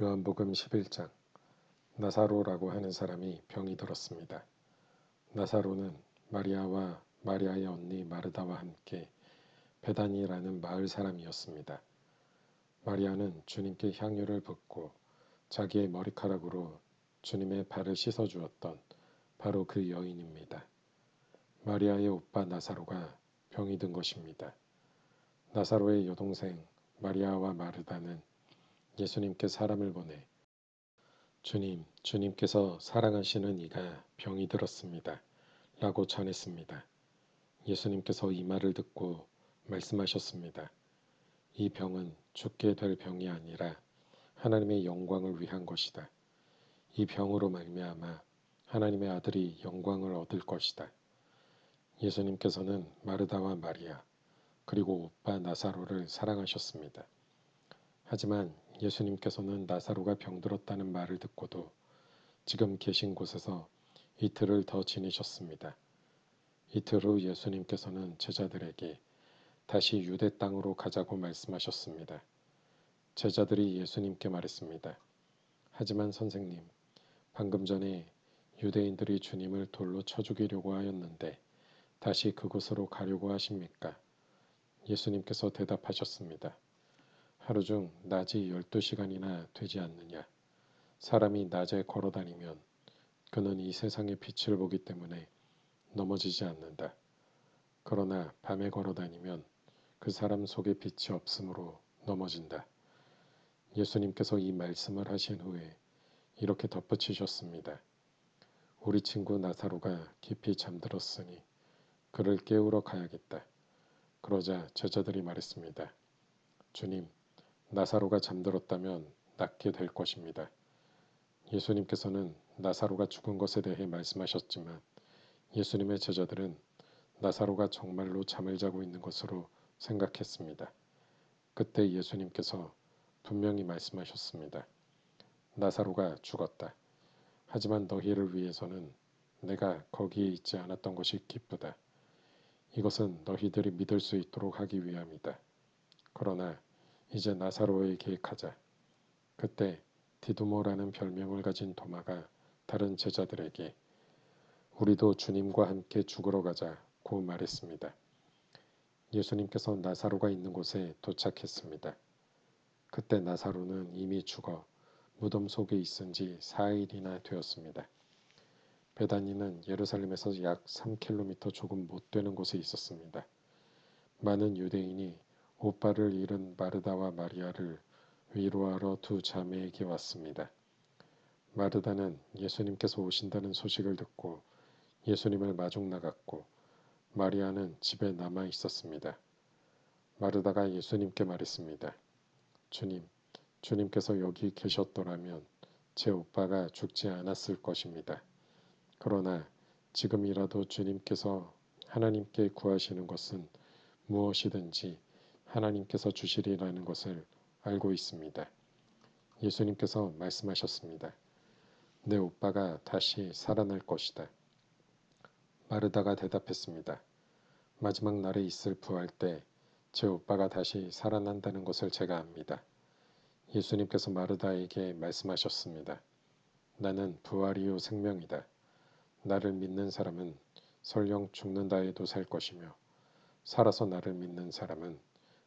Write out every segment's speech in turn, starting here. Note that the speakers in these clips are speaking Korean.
요한복음 11장. 나사로라고 하는 사람이 병이 들었습니다. 나사로는 마리아와 마리아의 언니 마르다와 함께 베다니라는 마을 사람이었습니다. 마리아는 주님께 향유를 붓고 자기의 머리카락으로 주님의 발을 씻어주었던 바로 그 여인입니다. 마리아의 오빠 나사로가 병이 든 것입니다. 나사로의 여동생 마리아와 마르다는 예수님께 사람을 보내 주님께서 사랑하시는 이가 병이 들었습니다. 라고 전했습니다. 예수님께서 이 말을 듣고 말씀하셨습니다. 이 병은 죽게 될 병이 아니라 하나님의 영광을 위한 것이다. 이 병으로 말미암아 하나님의 아들이 영광을 얻을 것이다. 예수님께서는 마르다와 마리아 그리고 오빠 나사로를 사랑하셨습니다. 하지만 예수님께서는 나사로가 병들었다는 말을 듣고도 지금 계신 곳에서 이틀을 더 지내셨습니다. 이틀 후 예수님께서는 제자들에게 다시 유대 땅으로 가자고 말씀하셨습니다. 제자들이 예수님께 말했습니다. 하지만 선생님, 방금 전에 유대인들이 주님을 돌로 쳐 죽이려고 하였는데 다시 그곳으로 가려고 하십니까? 예수님께서 대답하셨습니다. 하루 중 낮이 12시간이나 되지 않느냐? 사람이 낮에 걸어다니면 그는 이 세상의 빛을 보기 때문에 넘어지지 않는다. 그러나 밤에 걸어다니면 그 사람 속에 빛이 없으므로 넘어진다. 예수님께서 이 말씀을 하신 후에 이렇게 덧붙이셨습니다. 우리 친구 나사로가 깊이 잠들었으니 그를 깨우러 가야겠다. 그러자 제자들이 말했습니다. 주님, 나사로가 잠들었다면 낫게 될 것입니다. 예수님께서는 나사로가 죽은 것에 대해 말씀하셨지만 예수님의 제자들은 나사로가 정말로 잠을 자고 있는 것으로 생각했습니다. 그때 예수님께서 분명히 말씀하셨습니다. 나사로가 죽었다. 하지만 너희를 위해서는 내가 거기에 있지 않았던 것이 기쁘다. 이것은 너희들이 믿을 수 있도록 하기 위함이다. 그러나 이제 나사로에게 가자. 그때 디두모라는 별명을 가진 도마가 다른 제자들에게 우리도 주님과 함께 죽으러 가자고 말했습니다. 예수님께서 나사로가 있는 곳에 도착했습니다. 그때 나사로는 이미 죽어 무덤 속에 있은 지 4일이나 되었습니다. 베다니는 예루살렘에서 약 3km 조금 못 되는 곳에 있었습니다. 많은 유대인이 오빠를 잃은 마르다와 마리아를 위로하러 두 자매에게 왔습니다. 마르다는 예수님께서 오신다는 소식을 듣고 예수님을 마중 나갔고 마리아는 집에 남아 있었습니다. 마르다가 예수님께 말했습니다. 주님께서 여기 계셨더라면 제 오빠가 죽지 않았을 것입니다. 그러나 지금이라도 주님께서 하나님께 구하시는 것은 무엇이든지 하나님께서 주시리라는 것을 알고 있습니다. 예수님께서 말씀하셨습니다. 내 오빠가 다시 살아날 것이다. 마르다가 대답했습니다. 마지막 날에 있을 부활 때 제 오빠가 다시 살아난다는 것을 제가 압니다. 예수님께서 마르다에게 말씀하셨습니다. 나는 부활이요 생명이다. 나를 믿는 사람은 설령 죽는다 해도 살 것이며 살아서 나를 믿는 사람은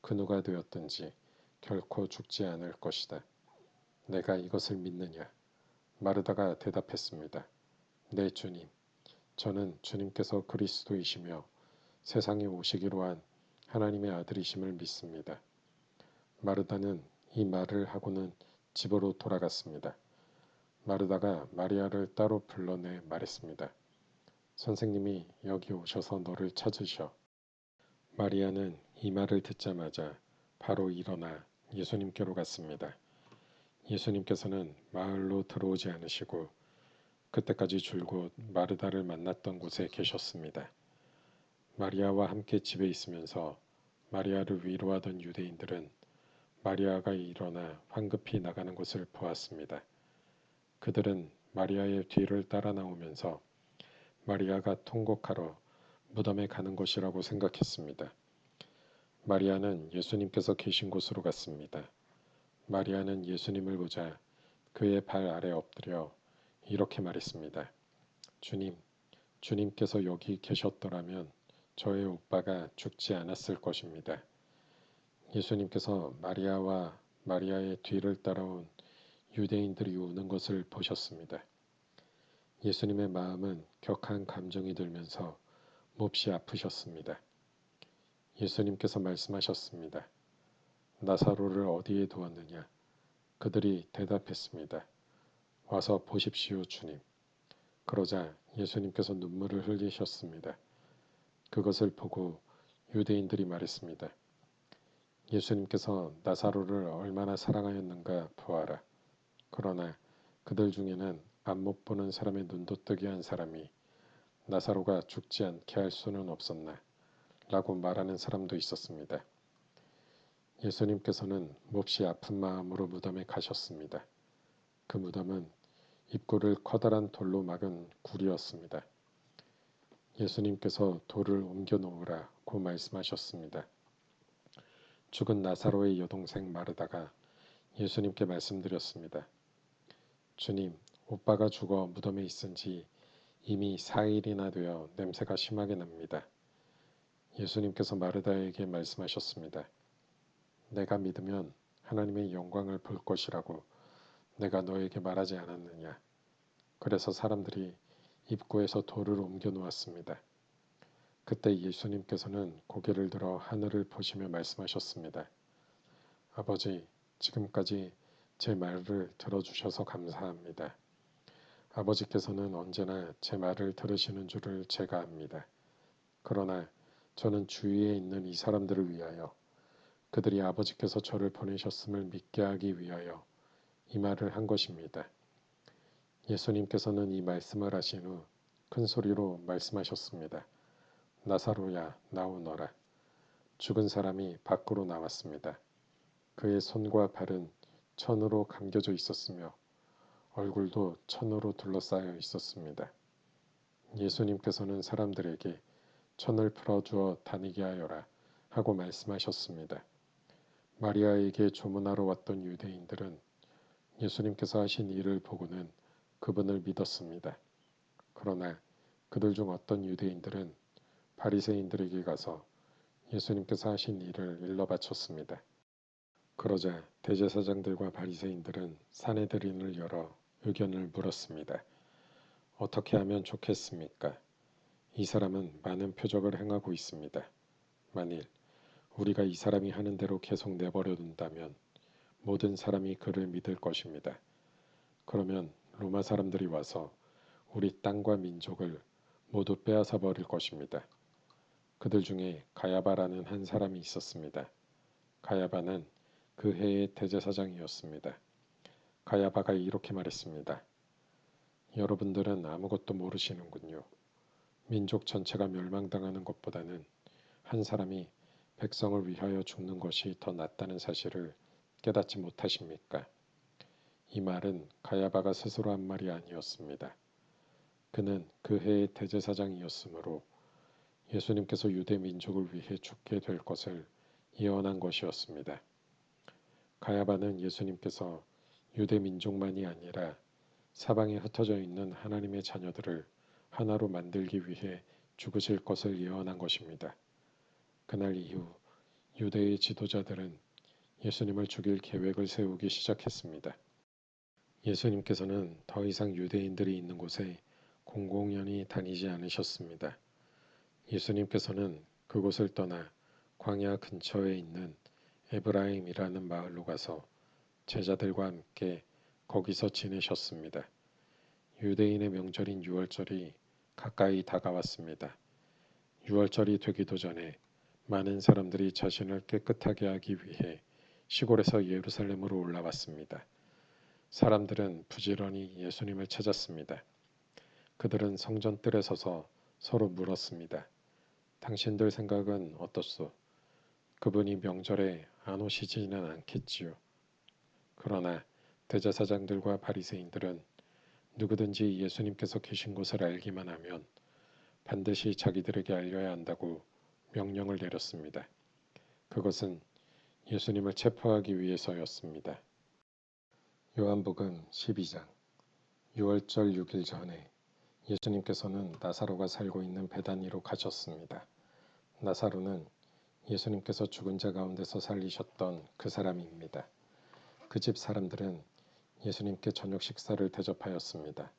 그 누가 되었든지 결코 죽지 않을 것이다. 내가 이것을 믿느냐? 마르다가 대답했습니다. 네, 주님. 저는 주님께서 그리스도이시며 세상에 오시기로 한 하나님의 아들이심을 믿습니다. 마르다는 이 말을 하고는 집으로 돌아갔습니다. 마르다가 마리아를 따로 불러내 말했습니다. 선생님이 여기 오셔서 너를 찾으셔. 마리아는 이 말을 듣자마자 바로 일어나 예수님께로 갔습니다. 예수님께서는 마을로 들어오지 않으시고 그때까지 줄곧 마르다를 만났던 곳에 계셨습니다. 마리아와 함께 집에 있으면서 마리아를 위로하던 유대인들은 마리아가 일어나 황급히 나가는 것을 보았습니다. 그들은 마리아의 뒤를 따라 나오면서 마리아가 통곡하러 무덤에 가는 것이라고 생각했습니다. 마리아는 예수님께서 계신 곳으로 갔습니다. 마리아는 예수님을 보자 그의 발 아래 엎드려 이렇게 말했습니다. 주님, 주님께서 여기 계셨더라면 저의 오빠가 죽지 않았을 것입니다. 예수님께서 마리아와 마리아의 뒤를 따라온 유대인들이 우는 것을 보셨습니다. 예수님의 마음은 격한 감정이 들면서 몹시 아프셨습니다. 예수님께서 말씀하셨습니다. 나사로를 어디에 두었느냐? 그들이 대답했습니다. 와서 보십시오, 주님. 그러자 예수님께서 눈물을 흘리셨습니다. 그것을 보고 유대인들이 말했습니다. 예수님께서 나사로를 얼마나 사랑하였는가 보아라. 그러나 그들 중에는 안못 보는 사람의 눈도 뜨게 한 사람이 나사로가 죽지 않게 할 수는 없었나 라고 말하는 사람도 있었습니다. 예수님께서는 몹시 아픈 마음으로 무덤에 가셨습니다. 그 무덤은 입구를 커다란 돌로 막은 굴이었습니다. 예수님께서 돌을 옮겨 놓으라고 말씀하셨습니다. 죽은 나사로의 여동생 마르다가 예수님께 말씀드렸습니다. 주님, 오빠가 죽어 무덤에 있은 지 이미 4일이나 되어 냄새가 심하게 납니다. 예수님께서 마르다에게 말씀하셨습니다. 내가 믿으면 하나님의 영광을 볼 것이라고 내가 너에게 말하지 않았느냐. 그래서 사람들이 입구에서 돌을 옮겨 놓았습니다. 그때 예수님께서는 고개를 들어 하늘을 보시며 말씀하셨습니다. 아버지, 지금까지 제 말을 들어주셔서 감사합니다. 아버지께서는 언제나 제 말을 들으시는 줄을 제가 압니다. 그러나 저는 주위에 있는 이 사람들을 위하여 그들이 아버지께서 저를 보내셨음을 믿게 하기 위하여 이 말을 한 것입니다. 예수님께서는 이 말씀을 하신 후 큰 소리로 말씀하셨습니다. 나사로야, 나오너라. 죽은 사람이 밖으로 나왔습니다. 그의 손과 발은 천으로 감겨져 있었으며 얼굴도 천으로 둘러싸여 있었습니다. 예수님께서는 사람들에게 천을 풀어주어 다니게 하여라 하고 말씀하셨습니다. 마리아에게 조문하러 왔던 유대인들은 예수님께서 하신 일을 보고는 그분을 믿었습니다. 그러나 그들 중 어떤 유대인들은 바리새인들에게 가서 예수님께서 하신 일을 일러 바쳤습니다. 그러자 대제사장들과 바리새인들은 사내들인을 열어 의견을 물었습니다. 어떻게 하면 좋겠습니까? 이 사람은 많은 표적을 행하고 있습니다. 만일 우리가 이 사람이 하는 대로 계속 내버려 둔다면 모든 사람이 그를 믿을 것입니다. 그러면 로마 사람들이 와서 우리 땅과 민족을 모두 빼앗아 버릴 것입니다. 그들 중에 가야바라는 한 사람이 있었습니다. 가야바는 그 해의 대제사장이었습니다. 가야바가 이렇게 말했습니다. 여러분들은 아무것도 모르시는군요. 민족 전체가 멸망당하는 것보다는 한 사람이 백성을 위하여 죽는 것이 더 낫다는 사실을 깨닫지 못하십니까? 이 말은 가야바가 스스로 한 말이 아니었습니다. 그는 그 해의 대제사장이었으므로 예수님께서 유대 민족을 위해 죽게 될 것을 예언한 것이었습니다. 가야바는 예수님께서 유대 민족만이 아니라 사방에 흩어져 있는 하나님의 자녀들을 하나로 만들기 위해 죽으실 것을 예언한 것입니다. 그날 이후 유대의 지도자들은 예수님을 죽일 계획을 세우기 시작했습니다. 예수님께서는 더 이상 유대인들이 있는 곳에 공공연히 다니지 않으셨습니다. 예수님께서는 그곳을 떠나 광야 근처에 있는 에브라임이라는 마을로 가서 제자들과 함께 거기서 지내셨습니다. 유대인의 명절인 유월절이 가까이 다가왔습니다. 유월절이 되기도 전에 많은 사람들이 자신을 깨끗하게 하기 위해 시골에서 예루살렘으로 올라왔습니다. 사람들은 부지런히 예수님을 찾았습니다. 그들은 성전 뜰에 서서 서로 물었습니다. 당신들 생각은 어떻소? 그분이 명절에 안 오시지는 않겠지요. 그러나 대제사장들과 바리새인들은 누구든지 예수님께서 계신 곳을 알기만 하면 반드시 자기들에게 알려야 한다고 명령을 내렸습니다. 그것은 예수님을 체포하기 위해서였습니다. 요한복음 12장 6월절 6일 전에 예수님께서는 나사로가 살고 있는 베다니로 가셨습니다. 나사로는 예수님께서 죽은 자 가운데서 살리셨던 그 사람입니다. 그 집 사람들은 예수님께 저녁 식사를 대접하였습니다.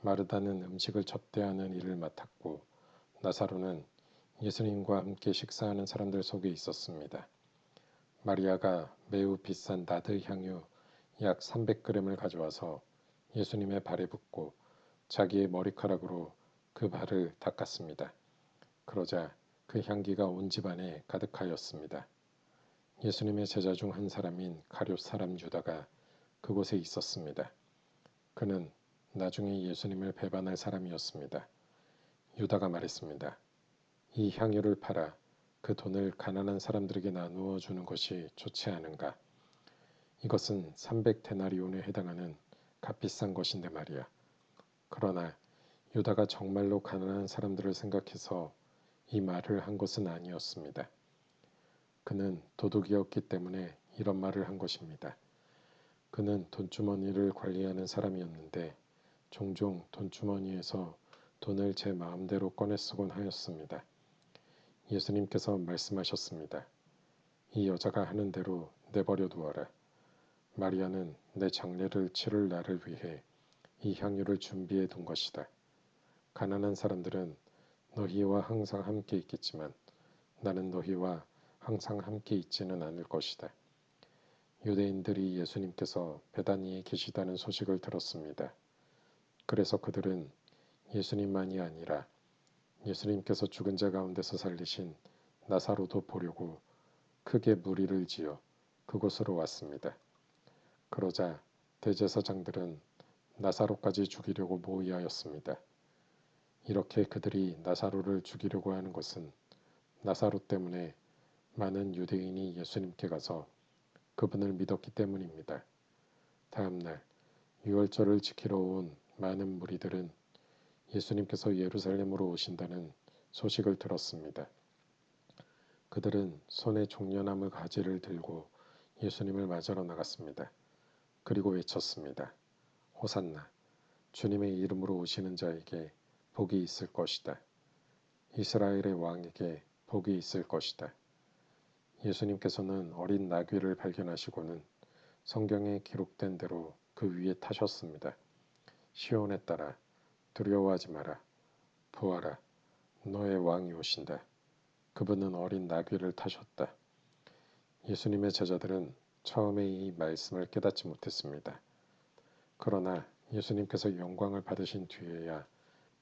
마르다는 음식을 접대하는 일을 맡았고 나사로는 예수님과 함께 식사하는 사람들 속에 있었습니다. 마리아가 매우 비싼 나드 향유 약 300g을 가져와서 예수님의 발에 붓고 자기의 머리카락으로 그 발을 닦았습니다. 그러자 그 향기가 온 집안에 가득하였습니다. 예수님의 제자 중 한 사람인 가룟 사람 유다가 그곳에 있었습니다. 그는 나중에 예수님을 배반할 사람이었습니다. 유다가 말했습니다. 이 향유를 팔아 그 돈을 가난한 사람들에게 나누어 주는 것이 좋지 않은가? 이것은 300데나리온에 해당하는 값비싼 것인데 말이야. 그러나 유다가 정말로 가난한 사람들을 생각해서 이 말을 한 것은 아니었습니다. 그는 도둑이었기 때문에 이런 말을 한 것입니다. 그는 돈주머니를 관리하는 사람이었는데 종종 돈주머니에서 돈을 제 마음대로 꺼내 쓰곤 하였습니다. 예수님께서 말씀하셨습니다. 이 여자가 하는 대로 내버려 두어라. 마리아는 내 장례를 치를 날을 위해 이 향유를 준비해 둔 것이다. 가난한 사람들은 너희와 항상 함께 있겠지만 나는 너희와 항상 함께 있지는 않을 것이다. 유대인들이 예수님께서 베다니에 계시다는 소식을 들었습니다. 그래서 그들은 예수님만이 아니라 예수님께서 죽은 자 가운데서 살리신 나사로도 보려고 크게 무리를 지어 그곳으로 왔습니다. 그러자 대제사장들은 나사로까지 죽이려고 모의하였습니다. 이렇게 그들이 나사로를 죽이려고 하는 것은 나사로 때문에 많은 유대인이 예수님께 가서 그분을 믿었기 때문입니다. 다음 날 유월절을 지키러 온 많은 무리들은 예수님께서 예루살렘으로 오신다는 소식을 들었습니다. 그들은 손에 종려나무 가지를 들고 예수님을 맞으러 나갔습니다. 그리고 외쳤습니다. 호산나, 주님의 이름으로 오시는 자에게 복이 있을 것이다. 이스라엘의 왕에게 복이 있을 것이다. 예수님께서는 어린 나귀를 발견하시고는 성경에 기록된 대로 그 위에 타셨습니다. 시온에 따라 두려워하지 마라. 보아라, 너의 왕이 오신다. 그분은 어린 나귀를 타셨다. 예수님의 제자들은 처음에 이 말씀을 깨닫지 못했습니다. 그러나 예수님께서 영광을 받으신 뒤에야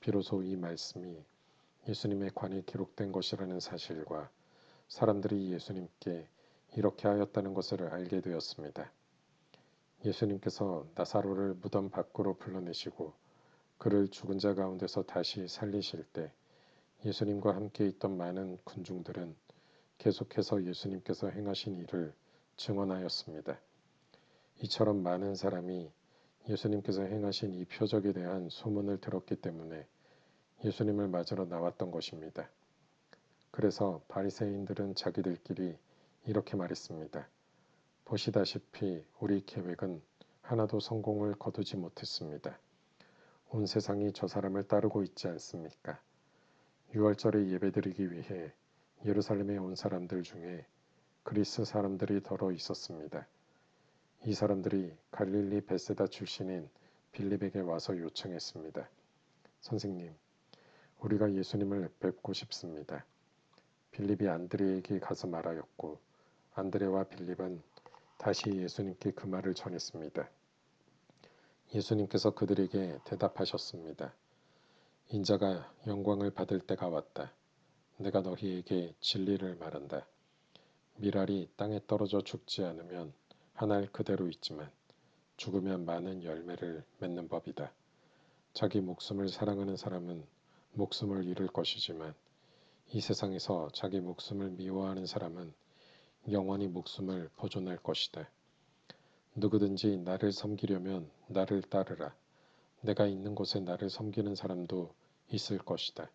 비로소 이 말씀이 예수님의 관에 기록된 것이라는 사실과 사람들이 예수님께 이렇게 하였다는 것을 알게 되었습니다. 예수님께서 나사로를 무덤 밖으로 불러내시고 그를 죽은 자 가운데서 다시 살리실 때 예수님과 함께 있던 많은 군중들은 계속해서 예수님께서 행하신 일을 증언하였습니다. 이처럼 많은 사람이 예수님께서 행하신 이 표적에 대한 소문을 들었기 때문에 예수님을 맞으러 나왔던 것입니다. 그래서 바리새인들은 자기들끼리 이렇게 말했습니다. 보시다시피 우리 계획은 하나도 성공을 거두지 못했습니다. 온 세상이 저 사람을 따르고 있지 않습니까? 유월절에 예배드리기 위해 예루살렘에 온 사람들 중에 그리스 사람들이 더러 있었습니다. 이 사람들이 갈릴리 베세다 출신인 빌립에게 와서 요청했습니다. 선생님, 우리가 예수님을 뵙고 싶습니다. 빌립이 안드레에게 가서 말하였고 안드레와 빌립은 다시 예수님께 그 말을 전했습니다. 예수님께서 그들에게 대답하셨습니다. 인자가 영광을 받을 때가 왔다. 내가 너희에게 진리를 말한다. 밀알이 땅에 떨어져 죽지 않으면 한 알 그대로 있지만 죽으면 많은 열매를 맺는 법이다. 자기 목숨을 사랑하는 사람은 목숨을 잃을 것이지만 이 세상에서 자기 목숨을 미워하는 사람은 영원히 목숨을 보존할 것이다. 누구든지 나를 섬기려면 나를 따르라. 내가 있는 곳에 나를 섬기는 사람도 있을 것이다.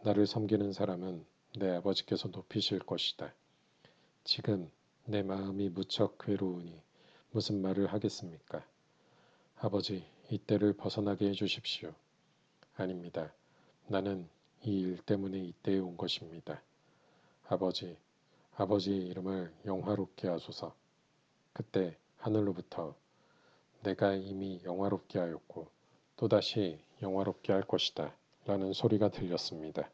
나를 섬기는 사람은 내 아버지께서 높이실 것이다. 지금 내 마음이 무척 괴로우니 무슨 말을 하겠습니까? 아버지, 이 때를 벗어나게 해주십시오. 아닙니다. 나는 이 일 때문에 이때에 온 것입니다. 아버지, 아버지의 이름을 영화롭게 하소서. 그때 하늘로부터 내가 이미 영화롭게 하였고 또다시 영화롭게 할 것이다. 라는 소리가 들렸습니다.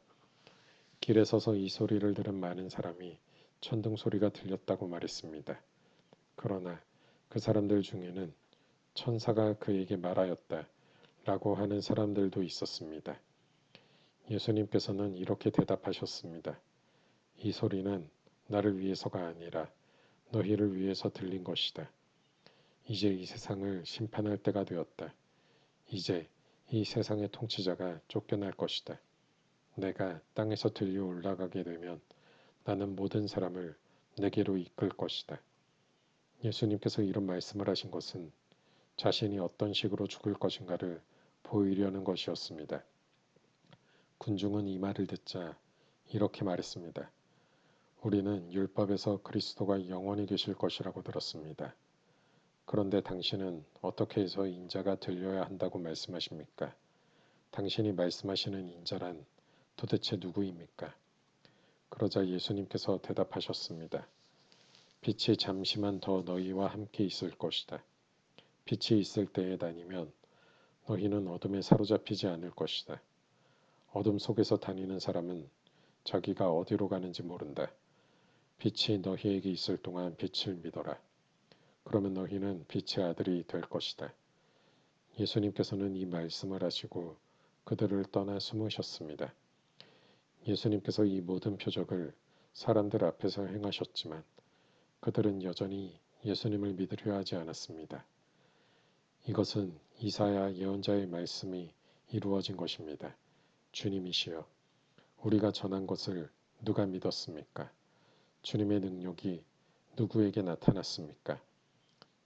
길에 서서 이 소리를 들은 많은 사람이 천둥 소리가 들렸다고 말했습니다. 그러나 그 사람들 중에는 천사가 그에게 말하였다. 라고 하는 사람들도 있었습니다. 예수님께서는 이렇게 대답하셨습니다. 이 소리는 나를 위해서가 아니라 너희를 위해서 들린 것이다. 이제 이 세상을 심판할 때가 되었다. 이제 이 세상의 통치자가 쫓겨날 것이다. 내가 땅에서 들려 올라가게 되면 나는 모든 사람을 내게로 이끌 것이다. 예수님께서 이런 말씀을 하신 것은 자신이 어떤 식으로 죽을 것인가를 보이려는 것이었습니다. 군중은 이 말을 듣자 이렇게 말했습니다. 우리는 율법에서 그리스도가 영원히 계실 것이라고 들었습니다. 그런데 당신은 어떻게 해서 인자가 들려야 한다고 말씀하십니까? 당신이 말씀하시는 인자란 도대체 누구입니까? 그러자 예수님께서 대답하셨습니다. 빛이 잠시만 더 너희와 함께 있을 것이다. 빛이 있을 때에 다니면 너희는 어둠에 사로잡히지 않을 것이다. 어둠 속에서 다니는 사람은 자기가 어디로 가는지 모른다. 빛이 너희에게 있을 동안 빛을 믿어라. 그러면 너희는 빛의 아들이 될 것이다. 예수님께서는 이 말씀을 하시고 그들을 떠나 숨으셨습니다. 예수님께서 이 모든 표적을 사람들 앞에서 행하셨지만 그들은 여전히 예수님을 믿으려 하지 않았습니다. 이것은 이사야 예언자의 말씀이 이루어진 것입니다. 주님이시여, 우리가 전한 것을 누가 믿었습니까? 주님의 능력이 누구에게 나타났습니까?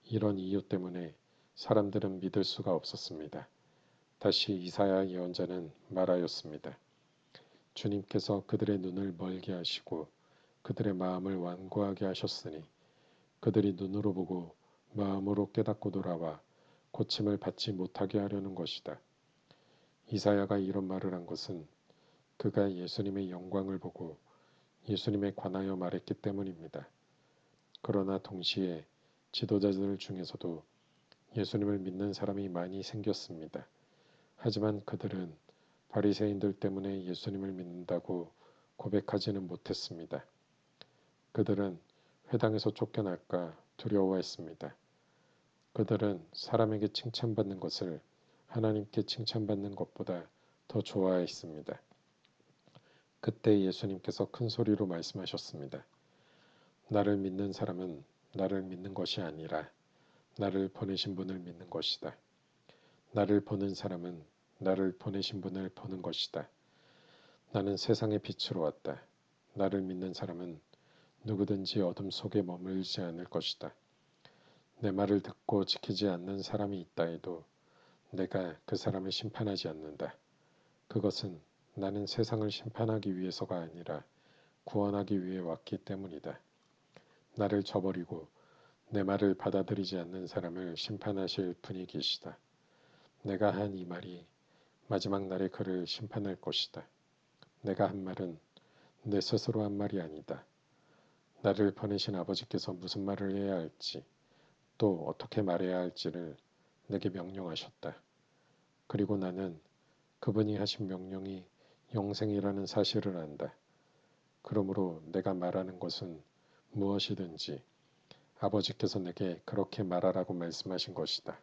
이런 이유 때문에 사람들은 믿을 수가 없었습니다. 다시 이사야 예언자는 말하였습니다. 주님께서 그들의 눈을 멀게 하시고 그들의 마음을 완고하게 하셨으니 그들이 눈으로 보고 마음으로 깨닫고 돌아와 고침을 받지 못하게 하려는 것이다. 이사야가 이런 말을 한 것은 그가 예수님의 영광을 보고 예수님에 관하여 말했기 때문입니다. 그러나 동시에 지도자들 중에서도 예수님을 믿는 사람이 많이 생겼습니다. 하지만 그들은 바리새인들 때문에 예수님을 믿는다고 고백하지는 못했습니다. 그들은 회당에서 쫓겨날까 두려워했습니다. 그들은 사람에게 칭찬받는 것을 하나님께 칭찬받는 것보다 더 좋아했습니다. 그때 예수님께서 큰 소리로 말씀하셨습니다. 나를 믿는 사람은 나를 믿는 것이 아니라 나를 보내신 분을 믿는 것이다. 나를 보는 사람은 나를 보내신 분을 보는 것이다. 나는 세상의 빛으로 왔다. 나를 믿는 사람은 누구든지 어둠 속에 머물지 않을 것이다. 내 말을 듣고 지키지 않는 사람이 있다 해도 내가 그 사람을 심판하지 않는다. 그것은 나는 세상을 심판하기 위해서가 아니라 구원하기 위해 왔기 때문이다. 나를 저버리고 내 말을 받아들이지 않는 사람을 심판하실 분이 계시다. 내가 한 이 말이 마지막 날에 그를 심판할 것이다. 내가 한 말은 내 스스로 한 말이 아니다. 나를 보내신 아버지께서 무슨 말을 해야 할지 또 어떻게 말해야 할지를 내게 명령하셨다. 그리고 나는 그분이 하신 명령이 영생이라는 사실을 안다. 그러므로 내가 말하는 것은 무엇이든지 아버지께서 내게 그렇게 말하라고 말씀하신 것이다.